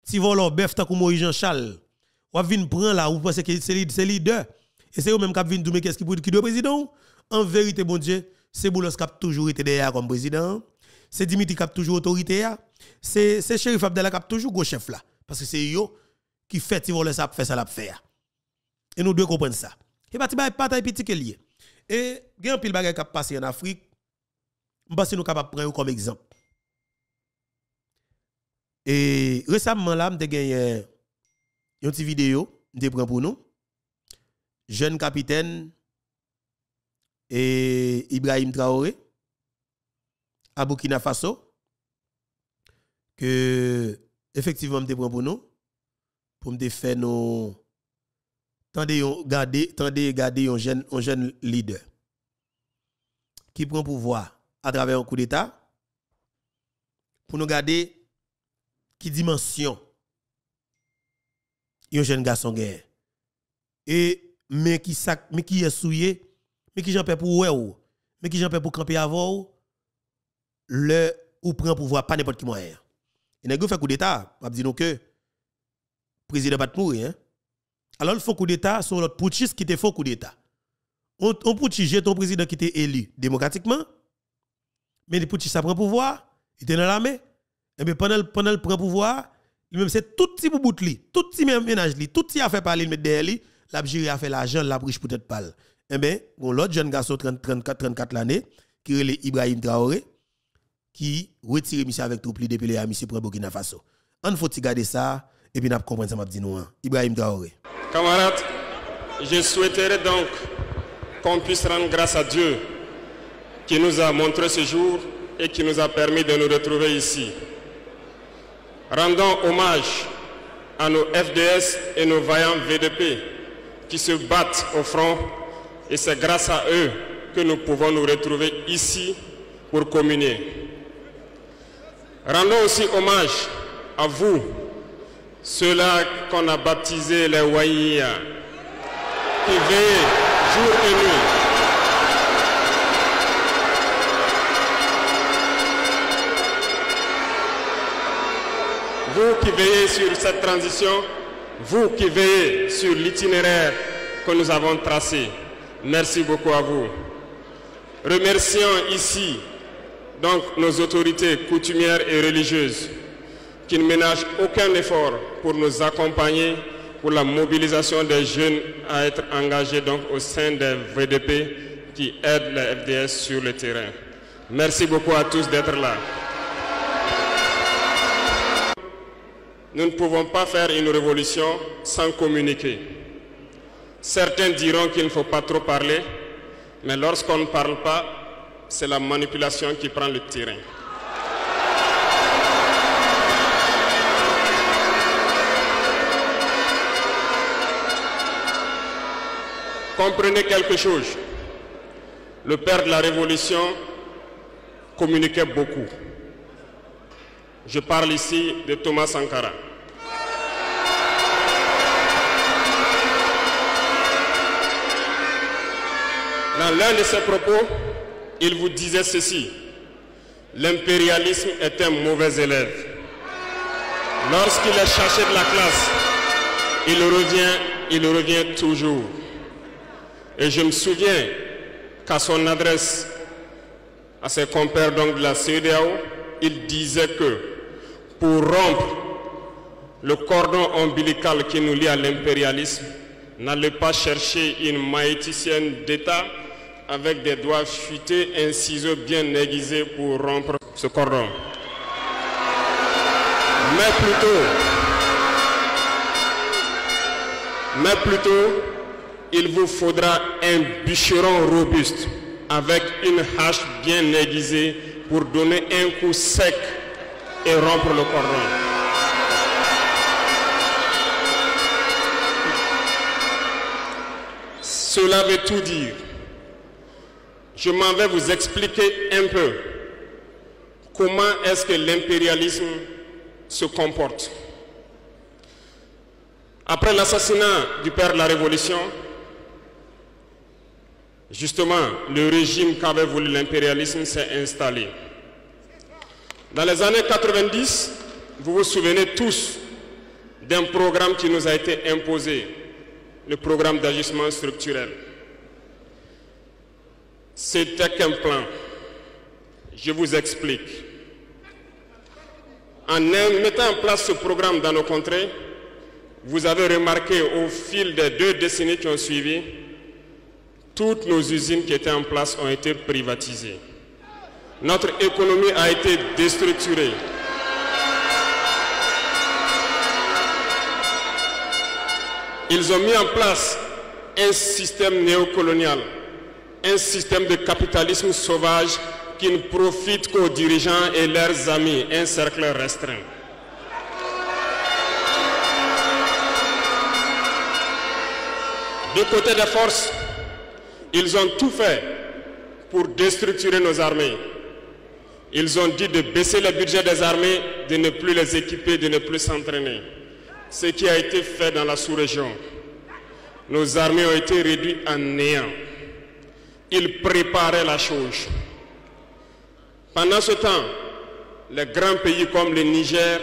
ti volo bœuf tant que Moïse Jean-Charles. Ou vinn prendre là, ou pensez que c'est leader. Et c'est eux même qui viennent dire qu'est-ce qui doit président. En vérité, bon Dieu, c'est Boulos qui a toujours été derrière comme président. C'est Dimitri qui a toujours autorité. C'est Chérif Abdallah qui a toujours go chef là. Parce que c'est eux qui fait ti volo ça, fait ça, la faire. Et nous devons comprendre ça. Et pas bataille petit que lié. Et il y a un pile bagay qui a passé en Afrique. Je pense que nous sommes capables de prendre comme exemple. Et récemment, là, je gagné une petite vidéo, je prends pour nous. Jeune capitaine et Ibrahim Traoré à Burkina Faso. Que, effectivement, je prends pour nous. Pour me faire nos. Tendez garder un jeune leader qui prend pouvoir à travers un coup d'État pour nous garder qui dimension un jeune garçon gagne et mais qui est souillé mais qui j'en paie pour ouais mais qui j'en paie pour camper avant le ou prend pouvoir pas n'importe qui moyen et nèg fait coup d'État m'a dit donc que président pas mourir hein. Alors le faux coup d'État sont l'autre putschiste qui te faux coup d'État on putschiste jette ton président qui était élu démocratiquement. Mais le putschiste ça prend pouvoir, il était dans l'armée. Et bien pendant le prend pouvoir, lui-même c'est tout petit bout li, tout petit ménage li, tout petit a fait parler mettre derrière lui, la géré a fait l'argent, la riche peut-être pas. Et bien bon l'autre jeune garçon 34 l'année qui relève Ibrahim Traoré qui retire monsieur avec troupe li depuis à monsieur pour Burkina Faso. On faut garder ça et puis n'a comprendre ça m'a dit nous Ibrahim Traoré. Camarades, je souhaiterais donc qu'on puisse rendre grâce à Dieu qui nous a montré ce jour et qui nous a permis de nous retrouver ici. Rendons hommage à nos FDS et nos vaillants VDP qui se battent au front et c'est grâce à eux que nous pouvons nous retrouver ici pour communier. Rendons aussi hommage à vous, ceux-là qu'on a baptisés les Waïya, qui veillent jour et nuit. Vous qui veillez sur cette transition, vous qui veillez sur l'itinéraire que nous avons tracé, merci beaucoup à vous. Remercions ici donc nos autorités coutumières et religieuses qui ne ménagent aucun effort pour nous accompagner pour la mobilisation des jeunes à être engagés donc au sein des VDP qui aident les FDS sur le terrain. Merci beaucoup à tous d'être là. Nous ne pouvons pas faire une révolution sans communiquer. Certains diront qu'il ne faut pas trop parler, mais lorsqu'on ne parle pas, c'est la manipulation qui prend le terrain. Comprenez quelque chose. Le père de la Révolution communiquait beaucoup. Je parle ici de Thomas Sankara. Dans l'un de ses propos, il vous disait ceci: l'impérialisme est un mauvais élève. Lorsqu'il est cherché de la classe, il revient toujours. Et je me souviens qu'à son adresse à ses compères donc de la CEDEAO, il disait que pour rompre le cordon ombilical qui nous lie à l'impérialisme, n'allez pas chercher une maïticienne d'État avec des doigts futés, un ciseau bien aiguisé pour rompre ce cordon. Mais plutôt, il vous faudra un bûcheron robuste avec une hache bien aiguisée pour donner un coup sec et rompre le cordon. Cela veut tout dire. Je m'en vais vous expliquer un peu comment est-ce que l'impérialisme se comporte. Après l'assassinat du père de la Révolution, justement, le régime qu'avait voulu l'impérialisme s'est installé. Dans les années 90, vous vous souvenez tous d'un programme qui nous a été imposé, le programme d'ajustement structurel. C'était qu'un plan. Je vous explique. En mettant en place ce programme dans nos contrées, vous avez remarqué au fil des 2 décennies qui ont suivi, toutes nos usines qui étaient en place ont été privatisées. Notre économie a été déstructurée. Ils ont mis en place un système néocolonial, un système de capitalisme sauvage qui ne profite qu'aux dirigeants et leurs amis, un cercle restreint. Du côté des forces, ils ont tout fait pour déstructurer nos armées. Ils ont dit de baisser le budget des armées, de ne plus les équiper, de ne plus s'entraîner. Ce qui a été fait dans la sous-région. Nos armées ont été réduites en néant. Ils préparaient la chose. Pendant ce temps, les grands pays comme le Niger,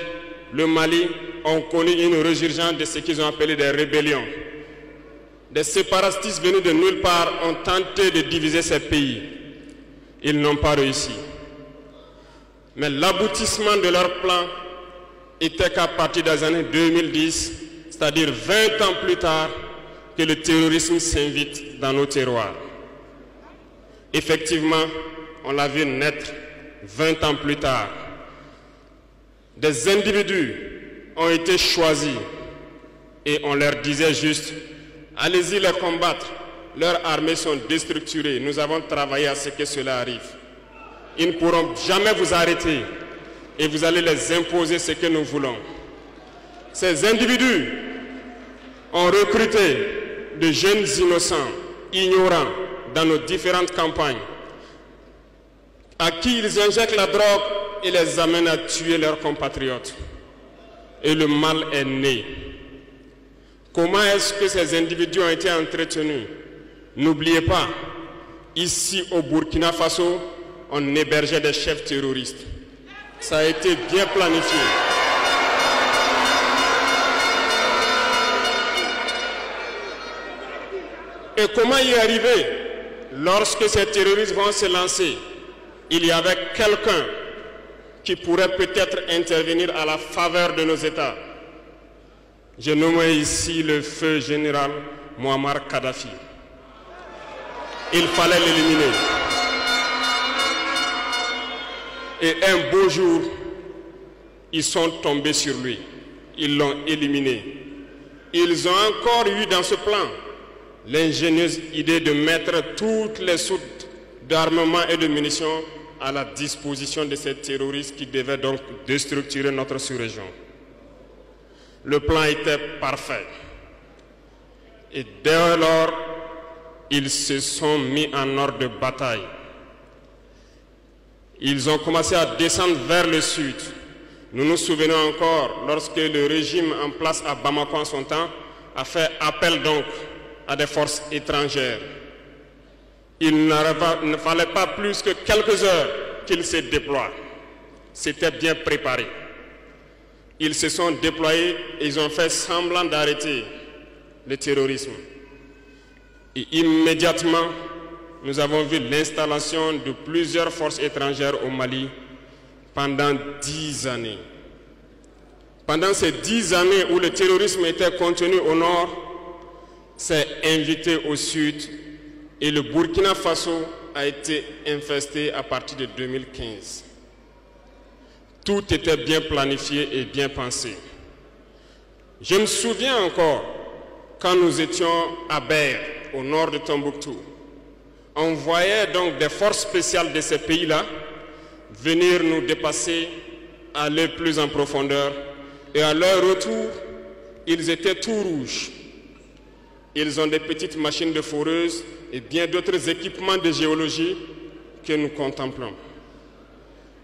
le Mali ont connu une résurgence de ce qu'ils ont appelé des rébellions. Des séparatistes venus de nulle part ont tenté de diviser ces pays. Ils n'ont pas réussi. Mais l'aboutissement de leur plan était qu'à partir des années 2010, c'est-à-dire 20 ans plus tard, que le terrorisme s'invite dans nos terroirs. Effectivement, on l'a vu naître 20 ans plus tard. Des individus ont été choisis et on leur disait juste, allez-y les combattre, leurs armées sont déstructurées, nous avons travaillé à ce que cela arrive. Ils ne pourront jamais vous arrêter et vous allez les imposer ce que nous voulons. Ces individus ont recruté de jeunes innocents, ignorants, dans nos différentes campagnes, à qui ils injectent la drogue et les amènent à tuer leurs compatriotes. Et le mal est né. Comment est-ce que ces individus ont été entretenus? N'oubliez pas, ici au Burkina Faso, on hébergeait des chefs terroristes. Ça a été bien planifié. Et comment y arriver? Lorsque ces terroristes vont se lancer, il y avait quelqu'un qui pourrait peut-être intervenir à la faveur de nos États. Je nomme ici le feu général Muammar Kadhafi. Il fallait l'éliminer. Et un beau jour, ils sont tombés sur lui. Ils l'ont éliminé. Ils ont encore eu dans ce plan l'ingénieuse idée de mettre toutes les soutes d'armement et de munitions à la disposition de ces terroristes qui devaient donc déstructurer notre sous-région. Le plan était parfait. Et dès lors, ils se sont mis en ordre de bataille. Ils ont commencé à descendre vers le sud. Nous nous souvenons encore, lorsque le régime en place à Bamako en son temps a fait appel donc à des forces étrangères. Il ne fallait pas plus que quelques heures qu'ils se déploient. C'était bien préparé. Ils se sont déployés et ils ont fait semblant d'arrêter le terrorisme. Et immédiatement, nous avons vu l'installation de plusieurs forces étrangères au Mali pendant 10 années. Pendant ces 10 années où le terrorisme était contenu au nord, s'est invité au sud et le Burkina Faso a été infesté à partir de 2015. Tout était bien planifié et bien pensé. Je me souviens encore quand nous étions à Ber, au nord de Tombouctou. On voyait donc des forces spéciales de ces pays-là venir nous dépasser, aller plus en profondeur. Et à leur retour, ils étaient tout rouges. Ils ont des petites machines de foreuse et bien d'autres équipements de géologie que nous contemplons.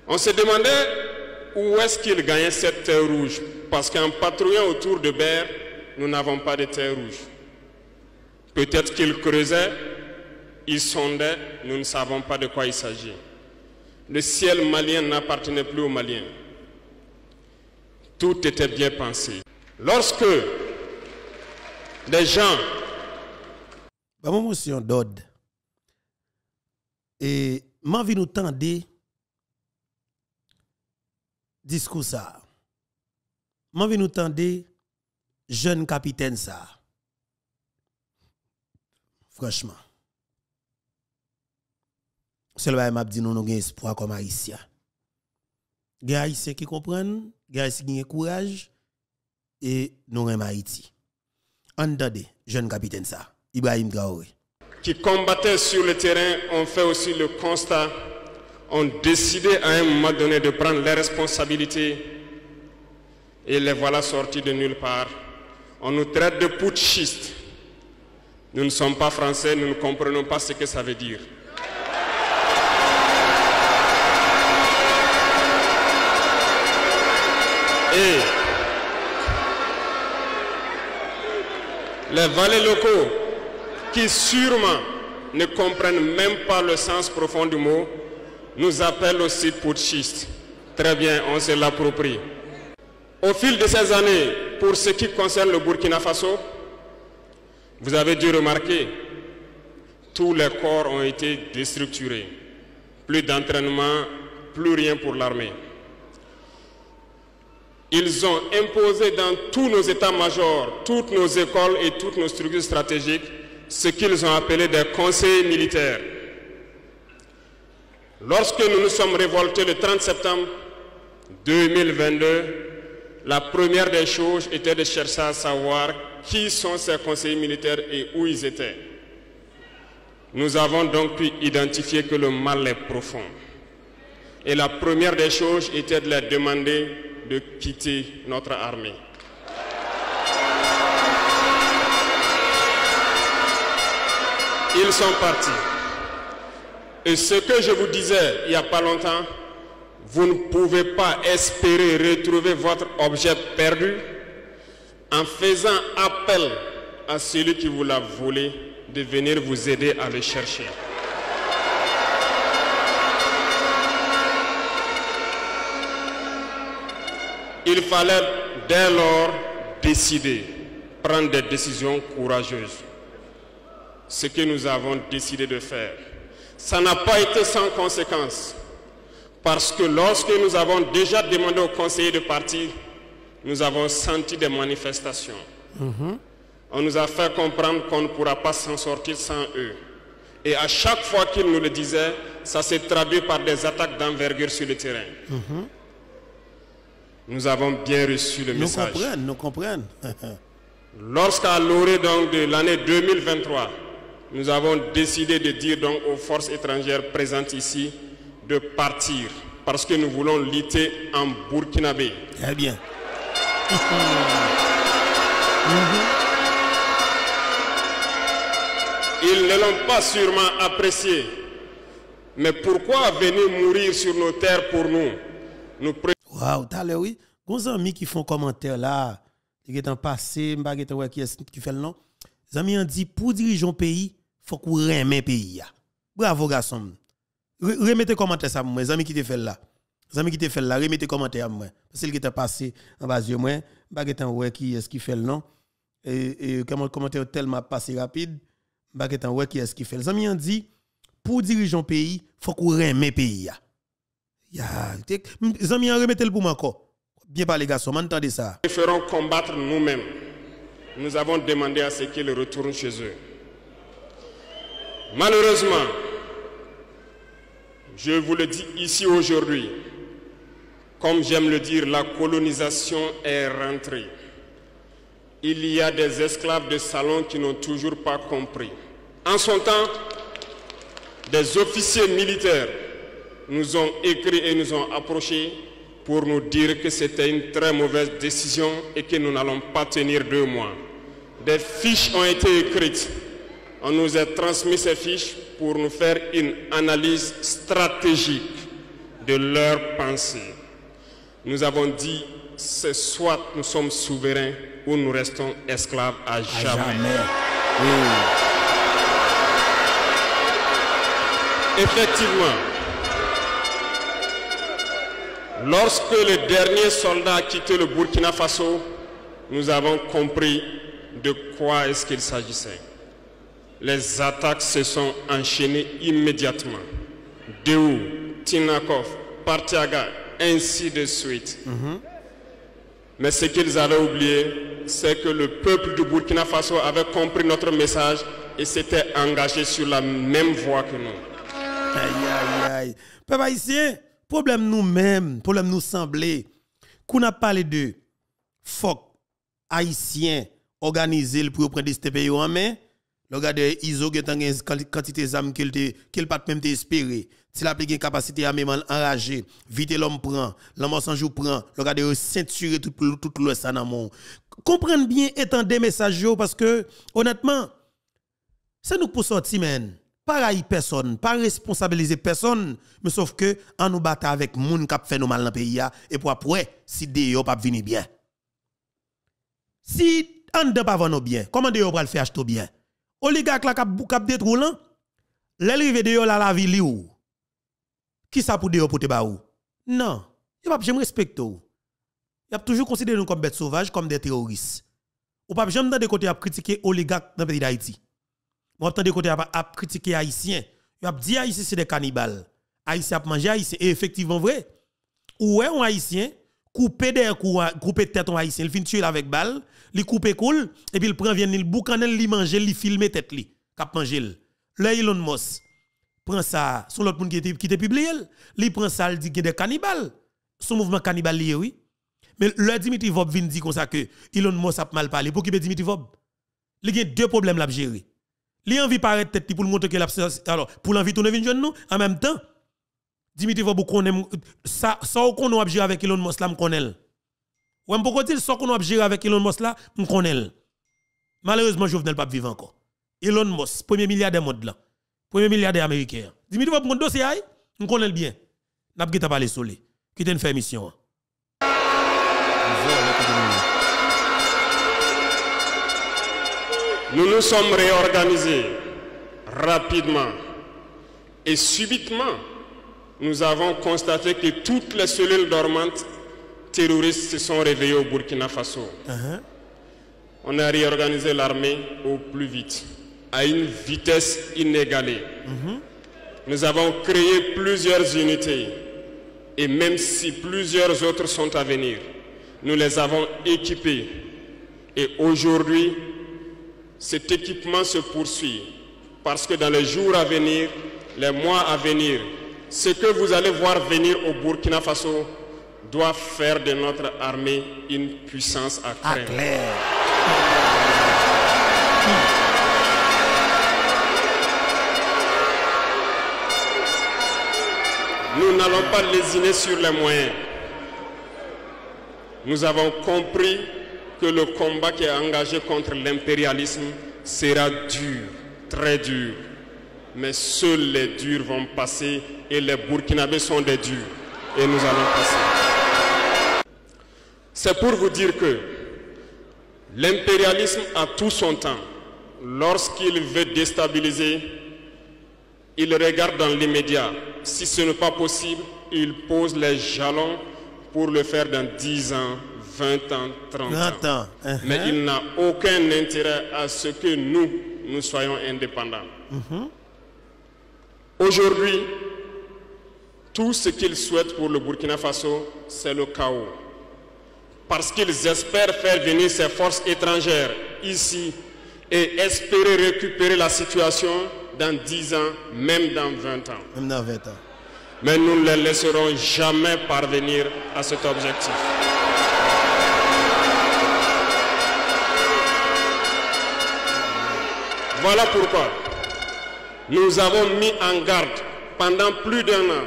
On se demandait où est-ce qu'ils gagnaient cette terre rouge, parce qu'en patrouillant autour de Ber, nous n'avons pas de terre rouge. Peut-être qu'ils creusaient, ils sondaient, nous ne savons pas de quoi il s'agit. Le ciel malien n'appartenait plus aux Maliens. Tout était bien pensé. Lorsque des gens... Bah, mon motion d'ordre. Et m'envie nous tendre discours ça. M'envie nous tendre jeune capitaine ça. Franchement. C'est le m'a dit nous avons espoir comme haïtien. Les haïtiens qui comprennent, les haïtiens qui ont courage et nous avons Haïti. Entendez, jeune capitaine ça, Ibrahim Traoré. Qui combattaient sur le terrain ont fait aussi le constat, ont décidé à un moment donné de prendre les responsabilités et les voilà sortis de nulle part. On nous traite de putschistes. Nous ne sommes pas français, nous ne comprenons pas ce que ça veut dire. Et les valets locaux qui sûrement ne comprennent même pas le sens profond du mot, nous appellent aussi putschistes. Très bien, on se l'approprie. Au fil de ces années, pour ce qui concerne le Burkina Faso, vous avez dû remarquer, tous les corps ont été déstructurés. Plus d'entraînement, plus rien pour l'armée. Ils ont imposé dans tous nos états-majors, toutes nos écoles et toutes nos structures stratégiques ce qu'ils ont appelé des conseillers militaires. Lorsque nous nous sommes révoltés le 30 septembre 2022, la première des choses était de chercher à savoir qui sont ces conseillers militaires et où ils étaient. Nous avons donc pu identifier que le mal est profond. Et la première des choses était de leur demander de quitter notre armée. Ils sont partis. Et ce que je vous disais il n'y a pas longtemps, vous ne pouvez pas espérer retrouver votre objet perdu en faisant appel à celui qui vous l'a volé de venir vous aider à le chercher. Il fallait dès lors décider, prendre des décisions courageuses. Ce que nous avons décidé de faire. Ça n'a pas été sans conséquence. Parce que lorsque nous avons déjà demandé aux conseillers de partir, nous avons senti des manifestations. On nous a fait comprendre qu'on ne pourra pas s'en sortir sans eux. Et à chaque fois qu'ils nous le disaient, ça s'est traduit par des attaques d'envergure sur le terrain. Nous avons bien reçu le message. Nous comprenons. Lorsqu'à l'orée donc de l'année 2023, nous avons décidé de dire donc aux forces étrangères présentes ici de partir parce que nous voulons lutter en burkinabé. Très bien. Ils ne l'ont pas sûrement apprécié. Mais pourquoi venir mourir sur nos terres pour nous? Waouh, t'as l'air, oui. Nos amis qui font commentaire là, qui sont passés, qui fait le nom. Les amis ont dit pour diriger un pays, il faut qu'on remet le pays. Bravo, garçon. Remettez commentaire ça, moi. Les amis qui te fait là. Les amis qui te fait là, remettez commentaire à moi. Parce qu'il était passé en bas de moi, qui est-ce qui fait le nom. Et comment commentaire tellement passé rapide, qui est-ce qui fait. Les amis ont dit pour diriger un pays, il faut qu'on remet le pays. Les amis ont remetté le pour moi encore. Bien parler, garçon, m'entendez ça. Nous ferons combattre nous-mêmes. Nous avons demandé à ce qu'ils retournent chez eux. Malheureusement, je vous le dis ici aujourd'hui, comme j'aime le dire, la colonisation est rentrée. Il y a des esclaves de salon qui n'ont toujours pas compris. En son temps, des officiers militaires nous ont écrit et nous ont approchés pour nous dire que c'était une très mauvaise décision et que nous n'allons pas tenir 2 mois. Des fiches ont été écrites. On nous a transmis ces fiches pour nous faire une analyse stratégique de leurs pensées. Nous avons dit, c'est soit nous sommes souverains ou nous restons esclaves à jamais. Effectivement, lorsque le dernier soldat a quitté le Burkina Faso, nous avons compris de quoi est-ce qu'il s'agissait. Les attaques se sont enchaînées immédiatement. Déou, Tinakov, Partiaga, ainsi de suite. Mais ce qu'ils avaient oublié, c'est que le peuple du Burkina Faso avait compris notre message et s'était engagé sur la même voie que nous. Aïe, aïe, aïe. Peuple haïtien, problème nous-mêmes, problème nous semblait. Qu'on a parlé de fuck haïtien organisé pour prendre des pays en main. Regardez, ISO qui a une quantité d'armes qu'il pas même espéré. S'il a une capacité à même enrager, vite l'homme prend, l'homme sans jour prend, regardez, ceinturer tout le ça dans mon. Comprenez bien, étendez messages parce que, honnêtement, c'est nous pour sortir, man. Pas haïr personne, pas responsabiliser personne, mais sauf que, en nous battre avec moun qui fait nous mal dans le pays, et pour après, si Déo pas venir bien. Si on ne pas venir bien, comment Déo va le faire acheter bien? Oligarque la cap détruire là, l'arrivée de la vie li ou. Qui ça pour Déo pour te ba ou? Non, il pas jamais respecter ou. Il a toujours considéré nous comme bêtes sauvages, comme des terroristes. Ou pas jamais de côté à critiquer oligarque dans le pays d'Haïti. Ou pas de côté à critiquer haïtiens. Il a dit haïtien c'est des cannibales. Haïtien a mangé haïtien et effectivement vrai. Ou est un haïtien couper des couper tête en haïtien, il finit tuer avec balle, il couper cool et puis il prend vient il boucanel li manger, il filmer tête li, cap manger. Là Elon Musk prend ça, son l'autre monde qui était publié, il prend ça, il dit qu'il y a des cannibales. Son mouvement cannibale lié oui. Mais le Dimitri Vob vient dire comme ça que Elon Musk a mal parlé pour qu'il Dimitri Vob. Il y a deux problèmes là à gérer. Il a envie de paraître tête pour montrer que alors pour l'envie tourner vinn jeune nous en même temps Dimitri Vob connaît ça qu'on a gérer avec Elon Musk là me connaît. Ou même pourquoi dire ça qu'on a gérer avec Elon Musk là me connaît. Malheureusement Jovenel pas vivre encore. Elon Musk premier milliardaire monde là. Premier milliardaire américain. Dimitri Vob mon dossier aïe, me connaît bien. N'a pas parler solé. Qui t'en fait mission. Nous nous sommes réorganisés rapidement et subitement, nous avons constaté que toutes les cellules dormantes terroristes se sont réveillées au Burkina Faso. On a réorganisé l'armée au plus vite, à une vitesse inégalée. Nous avons créé plusieurs unités et même si plusieurs autres sont à venir, nous les avons équipées. Et aujourd'hui, cet équipement se poursuit parce que dans les jours à venir, les mois à venir, ce que vous allez voir venir au Burkina Faso doit faire de notre armée une puissance à craindre. Nous n'allons pas lésiner sur les moyens. Nous avons compris que le combat qui est engagé contre l'impérialisme sera dur, très dur. Mais seuls les durs vont passer et les Burkinabés sont des durs. Et nous allons passer. C'est pour vous dire que l'impérialisme a tout son temps. Lorsqu'il veut déstabiliser, il regarde dans l'immédiat. Si ce n'est pas possible, il pose les jalons pour le faire dans 10 ans, 20 ans, 30 ans. Mais il n'a aucun intérêt à ce que nous soyons indépendants. Aujourd'hui, tout ce qu'ils souhaitent pour le Burkina Faso, c'est le chaos. Parce qu'ils espèrent faire venir ces forces étrangères ici et espérer récupérer la situation dans 10 ans, même dans 20 ans. Même dans 20 ans. Mais nous ne les laisserons jamais parvenir à cet objectif. Voilà pourquoi nous avons mis en garde pendant plus d'1 an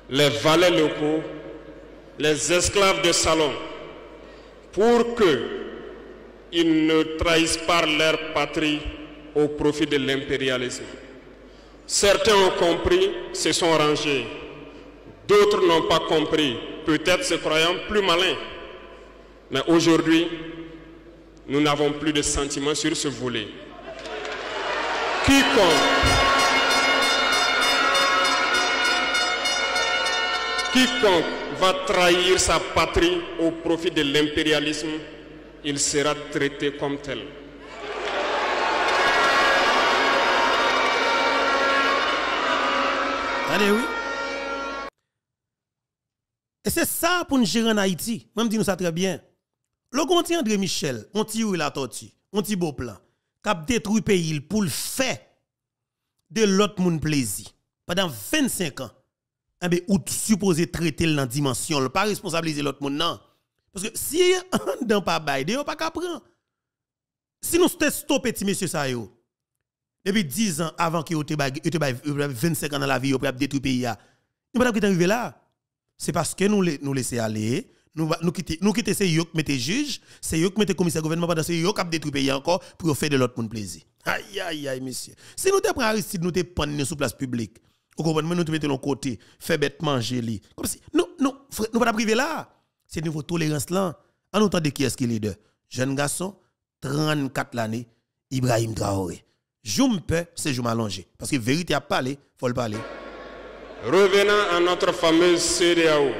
les valets locaux, les esclaves de salon, pour qu'ils ne trahissent pas leur patrie au profit de l'impérialisme. Certains ont compris, se sont rangés. D'autres n'ont pas compris, peut-être se croyant plus malins. Mais aujourd'hui, nous n'avons plus de sentiments sur ce volet. Quiconque va trahir sa patrie au profit de l'impérialisme il sera traité comme tel. Allez, oui. Et c'est ça pour nous gérer en Haïti. Moi, je dis nous ça très bien. Le grand André Michel, on tire la tortue, on tire beau plan, cap détruit le pays pour le faire de l'autre monde plaisir. Pendant 25 ans, eh bien, ou supposé traiter dans dimension, pas responsabiliser l'autre monde, non. Parce que si on n'a pas bail, on pas qu'à prendre. Si nous stoppons petit monsieur ça yo, depuis 10 ans avant que vous ayez 25 ans dans la vie, vous avez détruit le pays, nous ne pouvons pas arriver là. C'est parce que nous laissons aller, nous quitter ces yo qui mettent juge, ces yo qui mettent commissaire gouvernement pendant ces yo qui détruit le pays encore pour faire de l'autre monde plaisir. Aïe aïe aïe monsieur. Si nous te prenons Aristide, nous te prenons sur place publique. Vous comprenez, nous te mettons de l'autre côté, fait bête manger li. Comme si nous pas priver là. C'est niveau tolérance là. En autant de qui est-ce qu'il est leader? Jeune garçon, 34 l'année, Ibrahim Traoré. Joum peu, c'est joum allongé. Parce que vérité a parlé, faut le parler. Revenons à notre fameuse CEDEAO.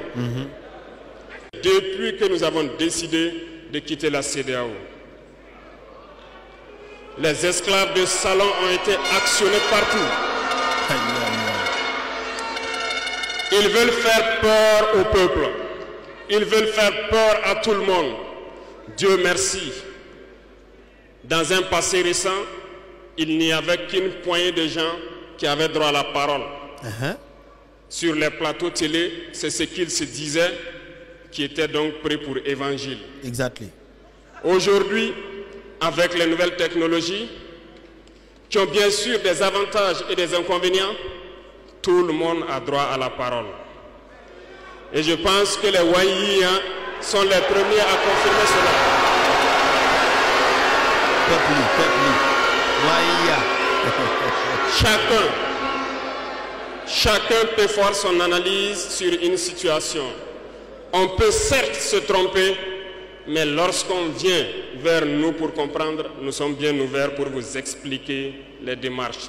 Depuis que nous avons décidé de quitter la CEDEAO, les esclaves de salon ont été actionnés partout. Ils veulent faire peur au peuple. Ils veulent faire peur à tout le monde. Dieu merci. Dans un passé récent, il n'y avait qu'une poignée de gens qui avaient droit à la parole. Sur les plateaux télé, c'est ce qu'ils se disaient qui étaient donc prêts pour évangile. Exactly. Aujourd'hui, avec les nouvelles technologies, qui ont bien sûr des avantages et des inconvénients, tout le monde a droit à la parole. Et je pense que les Wanyis sont les premiers à confirmer cela. Chacun peut faire son analyse sur une situation. On peut certes se tromper, mais lorsqu'on vient vers nous pour comprendre, nous sommes bien ouverts pour vous expliquer les démarches.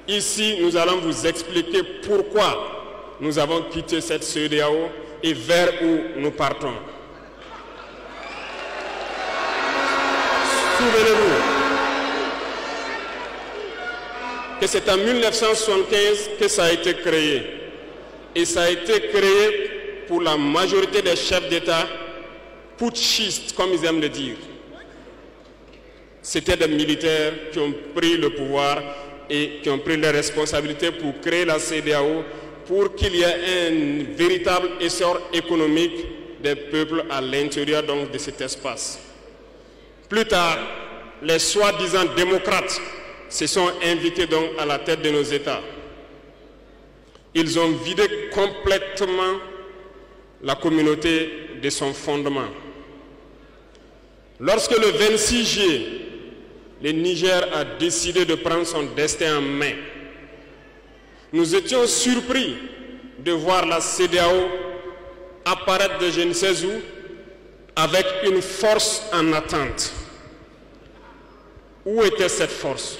Ici, nous allons vous expliquer pourquoi nous avons quitté cette CEDEAO et vers où nous partons. Souvenez-vous que c'est en 1975 que ça a été créé. Et ça a été créé pour la majorité des chefs d'État putschistes, comme ils aiment le dire. C'était des militaires qui ont pris le pouvoir et qui ont pris les responsabilités pour créer la CEDEAO pour qu'il y ait un véritable essor économique des peuples à l'intérieur donc de cet espace. Plus tard, les soi-disant démocrates se sont invités donc à la tête de nos États. Ils ont vidé complètement la communauté de son fondement. Lorsque le 26 juillet, le Niger a décidé de prendre son destin en main, nous étions surpris de voir la CEDEAO apparaître de je ne sais où avec une force en attente. Où était cette force?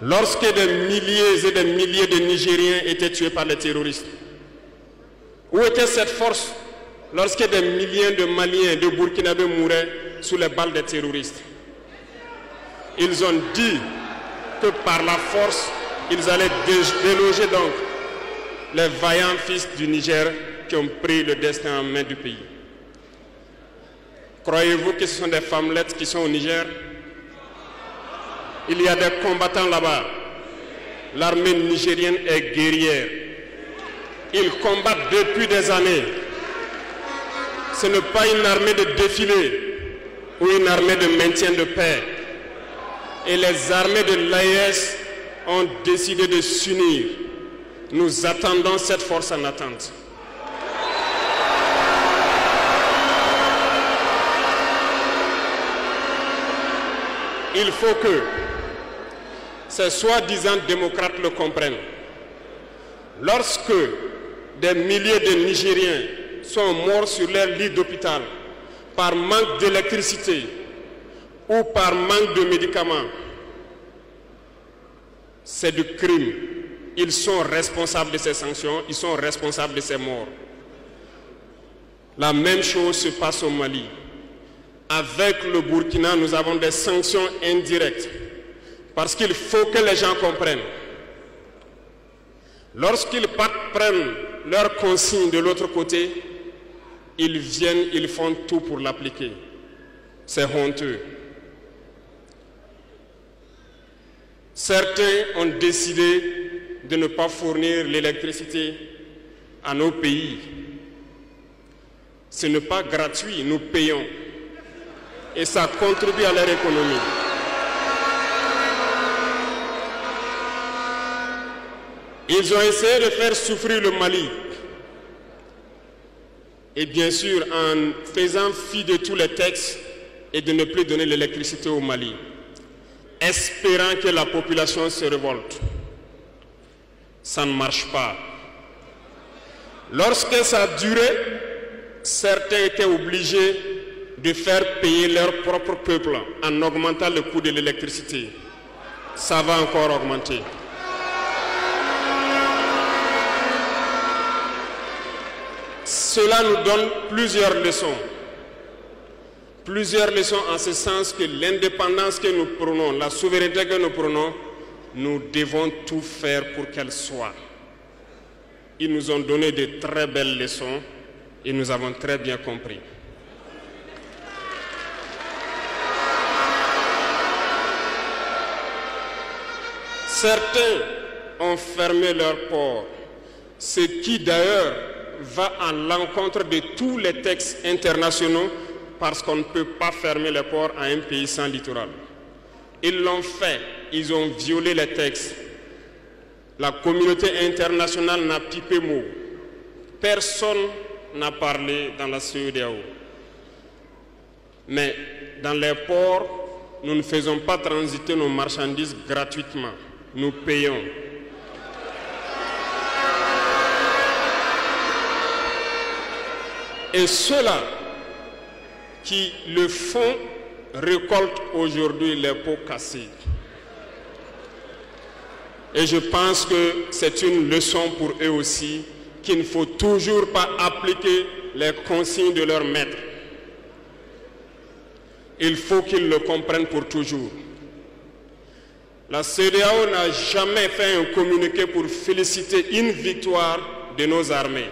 Lorsque des milliers et des milliers de Nigériens étaient tués par les terroristes, où était cette force lorsque des milliers de Maliens, de Burkinabés mouraient sous les balles des terroristes? Ils ont dit que par la force, ils allaient déloger donc les vaillants fils du Niger qui ont pris le destin en main du pays. Croyez-vous que ce sont des femmelettes qui sont au Niger? Il y a des combattants là-bas. L'armée nigérienne est guerrière. Ils combattent depuis des années. Ce n'est pas une armée de défilé ou une armée de maintien de paix. Et les armées de l'AES ont décidé de s'unir. Nous attendons cette force en attente. Il faut que ces soi-disant démocrates le comprennent. Lorsque des milliers de Nigériens sont morts sur leur lit d'hôpital par manque d'électricité ou par manque de médicaments, c'est du crime. Ils sont responsables de ces sanctions, ils sont responsables de ces morts. La même chose se passe au Mali. Avec le Burkina, nous avons des sanctions indirectes. Parce qu'il faut que les gens comprennent. Lorsqu'ils prennent leurs consignes de l'autre côté, ils viennent, ils font tout pour l'appliquer. C'est honteux. Certains ont décidé de ne pas fournir l'électricité à nos pays. Ce n'est pas gratuit, nous payons. Et ça contribue à leur économie. Ils ont essayé de faire souffrir le Mali. Et bien sûr, en faisant fi de tous les textes et de ne plus donner l'électricité au Mali, espérant que la population se révolte. Ça ne marche pas. Lorsque ça a duré, certains étaient obligés de faire payer leur propre peuple en augmentant le coût de l'électricité. Ça va encore augmenter. Cela nous donne plusieurs leçons. Plusieurs leçons en ce sens que l'indépendance que nous prenons, la souveraineté que nous prenons, nous devons tout faire pour qu'elle soit. Ils nous ont donné de très belles leçons et nous avons très bien compris. Certains ont fermé leurs ports, ce qui d'ailleurs va à l'encontre de tous les textes internationaux parce qu'on ne peut pas fermer les ports à un pays sans littoral. Ils l'ont fait, ils ont violé les textes. La communauté internationale n'a pipé mot. Personne n'a parlé dans la CEDEAO. Mais dans les ports, nous ne faisons pas transiter nos marchandises gratuitement. Nous payons. Et ceux-là qui le font récoltent aujourd'hui les pots cassés. Et je pense que c'est une leçon pour eux aussi, qu'il ne faut toujours pas appliquer les consignes de leur maître. Il faut qu'ils le comprennent pour toujours. La CEDEAO n'a jamais fait un communiqué pour féliciter une victoire de nos armées.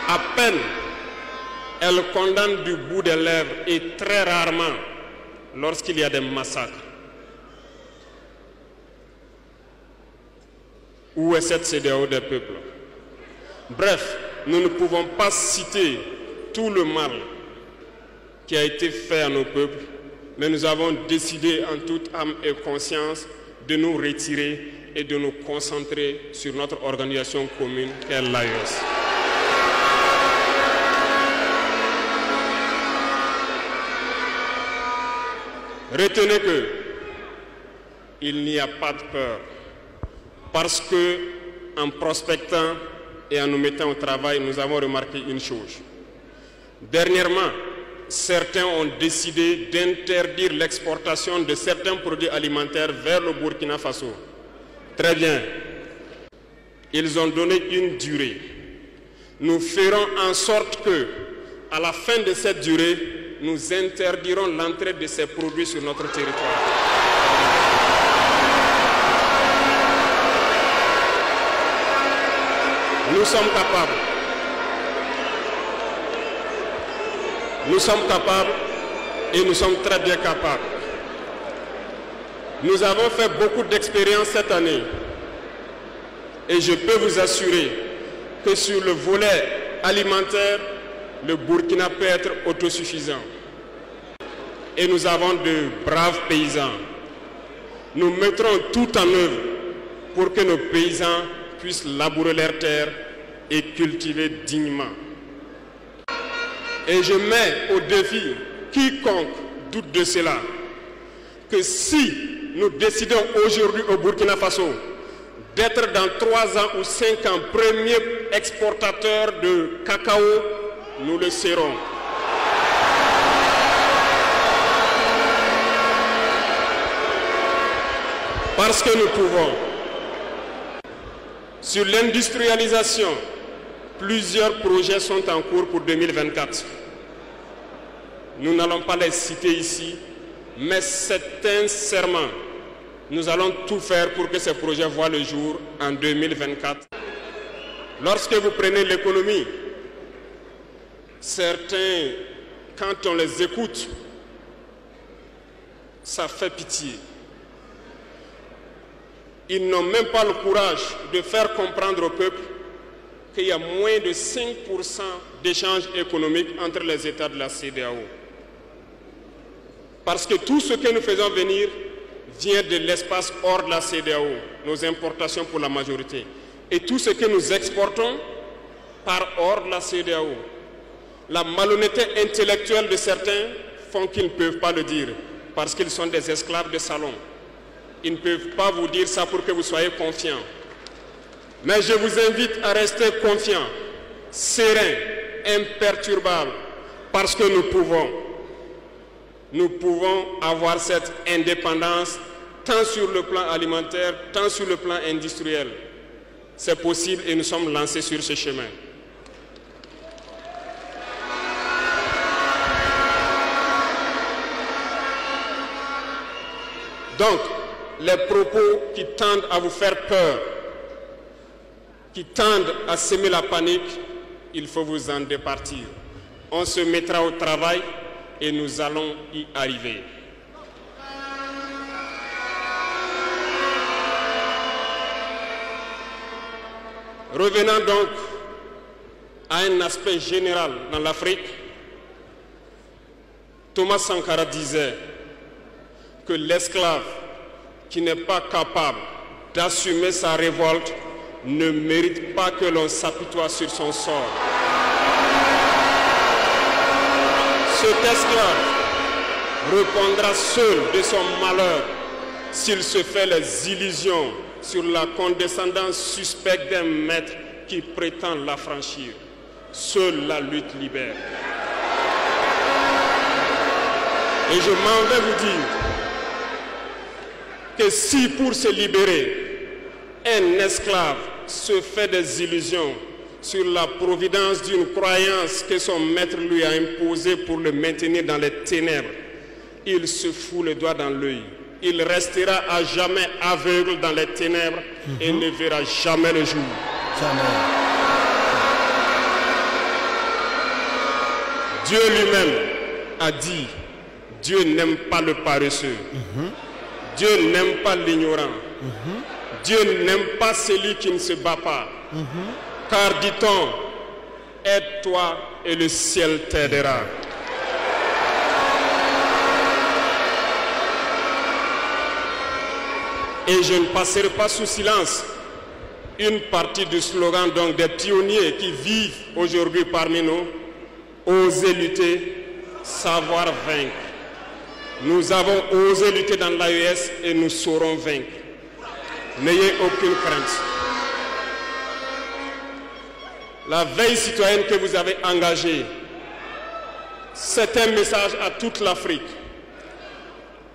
À peine, elle condamne du bout des lèvres et très rarement lorsqu'il y a des massacres. Où est cette CEDEAO des peuples? Bref, nous ne pouvons pas citer tout le mal qui a été fait à nos peuples, mais nous avons décidé en toute âme et conscience de nous retirer et de nous concentrer sur notre organisation commune qu'est l'AES. Retenez que il n'y a pas de peur, parce que en prospectant et en nous mettant au travail, nous avons remarqué une chose. Dernièrement, certains ont décidé d'interdire l'exportation de certains produits alimentaires vers le Burkina Faso. Très bien. Ils ont donné une durée. Nous ferons en sorte que, à la fin de cette durée, nous interdirons l'entrée de ces produits sur notre territoire. Nous sommes capables. Nous sommes capables et nous sommes très bien capables. Nous avons fait beaucoup d'expériences cette année et je peux vous assurer que sur le volet alimentaire, le Burkina peut être autosuffisant. Et nous avons de braves paysans. Nous mettrons tout en œuvre pour que nos paysans puissent labourer leurs terres et cultiver dignement. Et je mets au défi quiconque doute de cela, que si nous décidons aujourd'hui au Burkina Faso d'être dans 3 ans ou 5 ans premier exportateur de cacao, nous le serons. Parce que nous pouvons. Sur l'industrialisation, Plusieurs projets sont en cours pour 2024. Nous n'allons pas les citer ici, mais sincèrement, nous allons tout faire pour que ces projets voient le jour en 2024. Lorsque vous prenez l'économie, certains, quand on les écoute, ça fait pitié. Ils n'ont même pas le courage de faire comprendre au peuple qu'il y a moins de 5% d'échanges économiques entre les États de la CEDEAO. Parce que tout ce que nous faisons venir vient de l'espace hors de la CEDEAO, nos importations pour la majorité. Et tout ce que nous exportons part hors de la CEDEAO. La malhonnêteté intellectuelle de certains font qu'ils ne peuvent pas le dire, parce qu'ils sont des esclaves de salon. Ils ne peuvent pas vous dire ça pour que vous soyez confiants. Mais je vous invite à rester confiants, sereins, imperturbables, parce que nous pouvons avoir cette indépendance tant sur le plan alimentaire, tant sur le plan industriel. C'est possible et nous sommes lancés sur ce chemin. Donc, les propos qui tendent à vous faire peur, qui tendent à semer la panique, il faut vous en départir. On se mettra au travail et nous allons y arriver. Revenons donc à un aspect général dans l'Afrique. Thomas Sankara disait que l'esclave qui n'est pas capable d'assumer sa révolte ne mérite pas que l'on s'apitoie sur son sort. Cet esclave répondra seul de son malheur s'il se fait les illusions sur la condescendance suspecte d'un maître qui prétend l'affranchir. Seule la lutte libère. Et je m'en vais vous dire que si pour se libérer, un esclave se fait des illusions sur la providence d'une croyance que son maître lui a imposée pour le maintenir dans les ténèbres, il se fout le doigt dans l'œil. Il restera à jamais aveugle dans les ténèbres et ne verra jamais le jour. Jamais. Dieu lui-même a dit, Dieu n'aime pas le paresseux. Dieu n'aime pas l'ignorant. Dieu n'aime pas celui qui ne se bat pas. Car dit-on, aide-toi et le ciel t'aidera. Et je ne passerai pas sous silence une partie du slogan donc des pionniers qui vivent aujourd'hui parmi nous. Oser lutter, savoir vaincre. Nous avons osé lutter dans l'AES et nous saurons vaincre. N'ayez aucune crainte. La veille citoyenne que vous avez engagée, c'est un message à toute l'Afrique.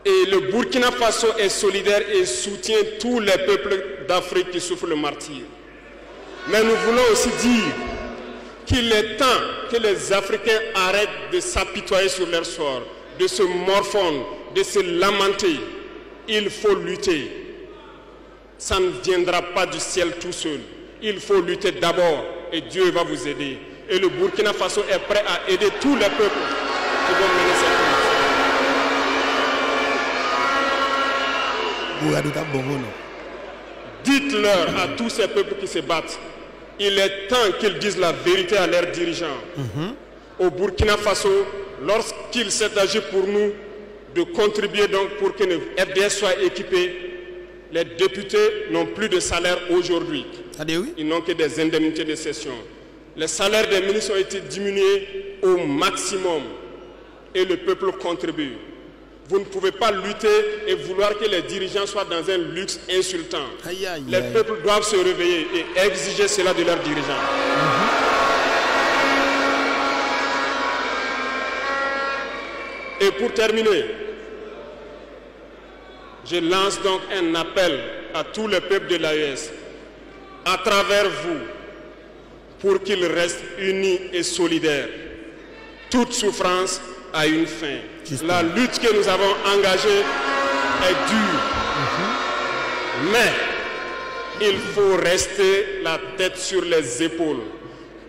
Et le Burkina Faso est solidaire et soutient tous les peuples d'Afrique qui souffrent le martyre. Mais nous voulons aussi dire qu'il est temps que les Africains arrêtent de s'apitoyer sur leur sort, de se morfondre, de se lamenter. Il faut lutter. Ça ne viendra pas du ciel tout seul. Il faut lutter d'abord et Dieu va vous aider. Et le Burkina Faso est prêt à aider tous les peuples qui vont mener cette lutte. Dites-leur à tous ces peuples qui se battent, il est temps qu'ils disent la vérité à leurs dirigeants. Au Burkina Faso, lorsqu'il s'est agi pour nous de contribuer donc pour que le FDS soit équipé, les députés n'ont plus de salaire aujourd'hui. Ils n'ont que des indemnités de session. Les salaires des ministres ont été diminués au maximum et le peuple contribue. Vous ne pouvez pas lutter et vouloir que les dirigeants soient dans un luxe insultant. Les peuples doivent se réveiller et exiger cela de leurs dirigeants. Et pour terminer, je lance donc un appel à tous les peuples de l'AES. À travers vous, pour qu'il reste uni et solidaire. Toute souffrance a une fin. La lutte que nous avons engagée est dure. Mais il faut rester la tête sur les épaules.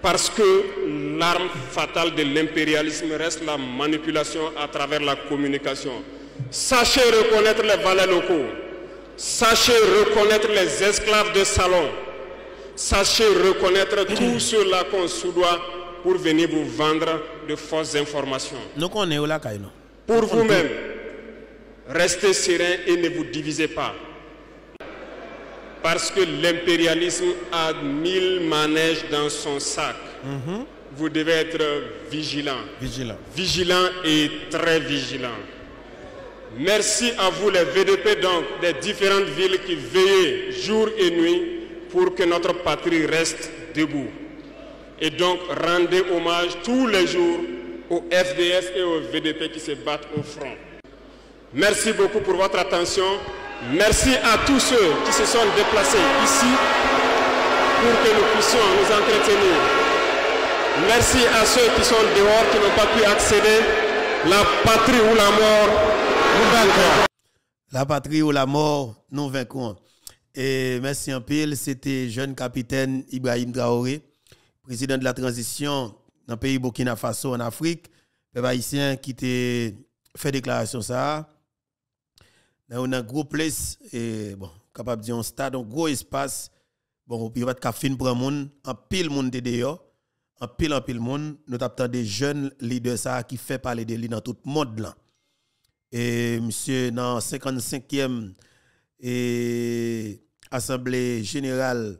Parce que l'arme fatale de l'impérialisme reste la manipulation à travers la communication. Sachez reconnaître les valets locaux. Sachez reconnaître les esclaves de salon. Sachez reconnaître tout cela qu'on soudoie pour venir vous vendre de fausses informations. Pour vous-même, restez serein et ne vous divisez pas. Parce que l'impérialisme a 1000 manèges dans son sac. Vous devez être vigilant. Vigilant et très vigilant. Merci à vous les VDP donc des différentes villes qui veillent jour et nuit pour que notre patrie reste debout. Et donc rendez hommage tous les jours aux FDS et aux VDP qui se battent au front. Merci beaucoup pour votre attention. Merci à tous ceux qui se sont déplacés ici pour que nous puissions nous entretenir. Merci à ceux qui sont dehors, qui n'ont pas pu accéder. La patrie ou la mort, nous vaincrons. La patrie ou la mort, nous vaincrons. Et merci en pile, c'était jeune capitaine Ibrahim Traoré, président de la transition dans le pays Burkina Faso en Afrique, peuple haïtien qui a fait déclaration ça. Dans un gros place, et bon, capable de dire un stade, un gros espace, bon, puis il va être fin pour un monde, en pile monde de dehors, en pile monde, nous avons des jeunes leaders ça qui fait parler de lui dans tout le monde là. Et monsieur, dans 55e Assemblée générale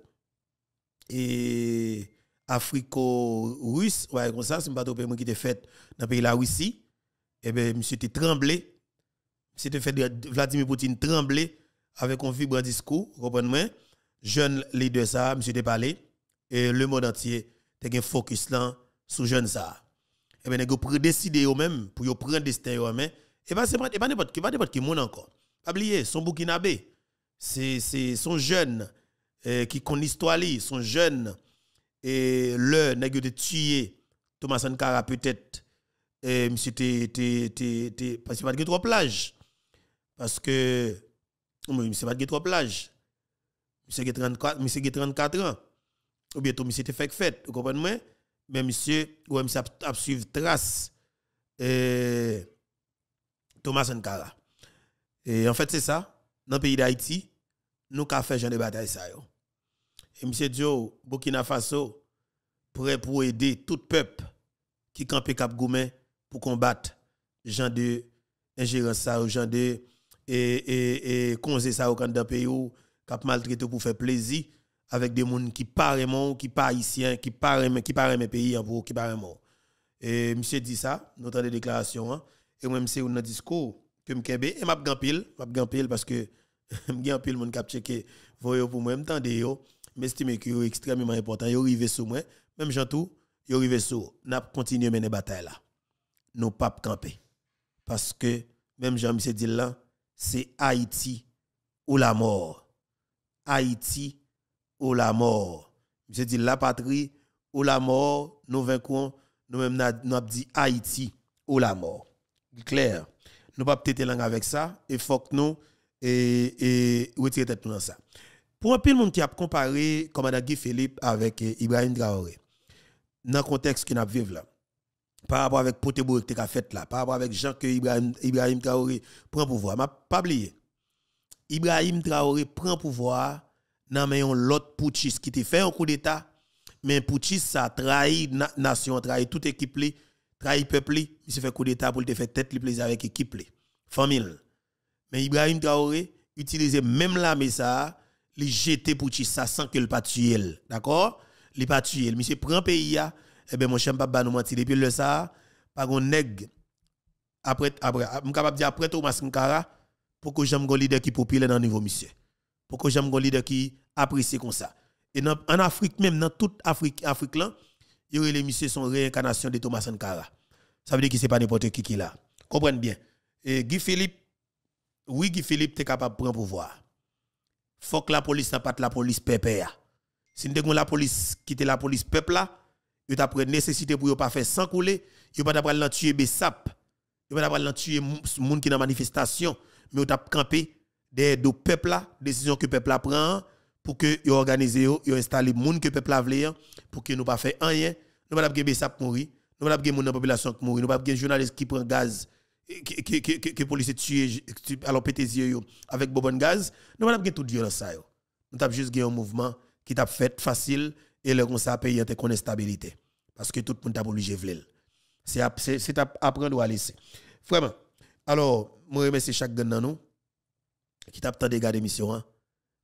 et africo-russe, ouais, comme ça, c'est pas tout le qui était fait dans le pays de la Russie, et bien, monsieur était tremblé. C'était fait de Vladimir Poutine trembler avec un vibrant discours, comprenez-moi. Jeune leader ça, monsieur te parlé et le monde entier te gen focus là sur jeune ça. Et ben nèg pour décider eux même pour yo prendre destin eux même et pas c'est pas n'importe qui monde encore. Pas oublier son burkinabé. C'est son jeune qui connaît l'histoire li, son jeune et le nèg de tuer Thomas Sankara peut-être monsieur parce que pas de trop plage. Parce que, monsieur pas de trop plage. Monsieur a 34 ans. Ou bientôt, monsieur te fait fête. Vous comprenez? Mais monsieur, monsieur a suivi trace Thomas Sankara. Et en fait, c'est ça. Dans le pays d'Haïti, nous avons fait genre de bataille. Ça, yo. Et monsieur Dio, Burkina Faso, prêt pour aider tout peuple qui campe Cap Goumé pour combattre genre de ingérence, genre de conseil ça au camp d'un pays où cap maltraité pour faire plaisir avec des gens qui parlement qui pas haïtiens qui parlement mes pays pour qui parlement et monsieur dit ça nous entend des déclarations hein, et même c'est un discours que m'kembe et m'a gampil parce que m'gan pile monde cap checker voyo pour moi m'tande yo m'estime que c'est extrêmement important yo rivé sur moi même gens tout yo rivé sur n'a continuer mener bataille là nous pas camper parce que même Jean monsieur dit là c'est Haïti ou la mort. Haïti ou la mort. Je dis la patrie ou la mort, nous vaincrons, nous-mêmes nous avons dit Haïti ou la mort. Clair. Nous ne pouvons pas peut-être langue avec ça, et faut que nous retirer tête dans ça. Pour un peu de monde qui a comparé commandant Guy Philippe avec Ibrahim Traoré, dans le contexte que nous vivons là, par rapport avec Potebourg qui a fait là, par rapport avec Jean que Ibrahim Traoré prend pouvoir, m'a pas oublié. Ibrahim Traoré prend pouvoir dans main l'autre putschiste qui te fait un coup d'état, mais putschiste ça trahi nation, trahi toute équipe li, trahi peuple li, il se fait coup d'état pour te faire tête li plaisir avec équipe li, famille. Mais Ibrahim Traoré utilise même l'armée ça, li jeter putschiste ça sans que le pas tuer, d'accord? Li pas tuer, monsieur prend pays ya. Eh bien, mon cher papa nous mentir depuis le ça, par un nèg après me capable dire après Thomas Sankara pour que j'aime un leader qui populaire dans le niveau monsieur. Pour que j'aime un leader qui apprécie comme ça. Et en Afrique même dans toute Afrique là, il y a les messieurs sont réincarnation de Thomas Sankara. Ça veut dire que c'est pas n'importe qui là. Comprenez bien. Et Guy Philippe est capable de prendre pouvoir. Faut que la police n'a pas de la police pépère. Si nous avons la police qui était la police peuple là, yo t'a pris nécessité pour yo pas faire sans couler, yo pas t'a l'en tuer Bessap, yo pas t'a l'en tuer moun qui dans manifestation, mais yo t'a campé des do peuple là, décision que peuple là prend pour que yo organise yo installer moun que peuple là vle pour que nous pas faire rien, nous pas t'a Bessap mourir, nous pas t'a moun dans population qui mourir, nous pas t'a journaliste qui prend gaz que police tuer alors péter yeux avec bonbon gaz, nous pas t'a tout violence ça yo. Nous t'a juste un mouvement qui t'a fait facile et le comme ça payer te connaît stabilité parce que tout le monde t'a obligé vle. C'est apprendre à laisser. Vraiment. Alors, moi remercie chaque gars dans nous qui t'a tant de garder émission hein.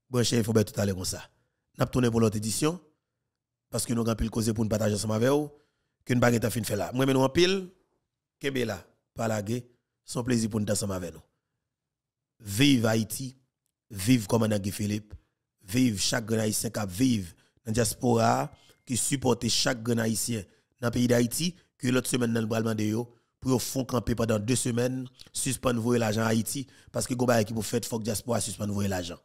Bon chef, il faut tout aller comme ça. N'a tourner pour l'autre édition parce que nous avons pile cause pour nous partager ensemble avec vous que nous baguette fin fait là. Moi nous en pile kebe là, pas la guerre, son plaisir pour nous ensemble avec nous. Vive Haïti, vive commandant Guy Philippe, vive chaque grand haïtien qui vive dans la diaspora qui supporte chaque grand haïtien dans le pays d'Haïti que l'autre semaine dans le bras de yo pour font camper pendant 2 semaines suspendre voyer l'argent à Haïti parce que go ba qui pour fait faut que diaspora suspendre voyer l'argent.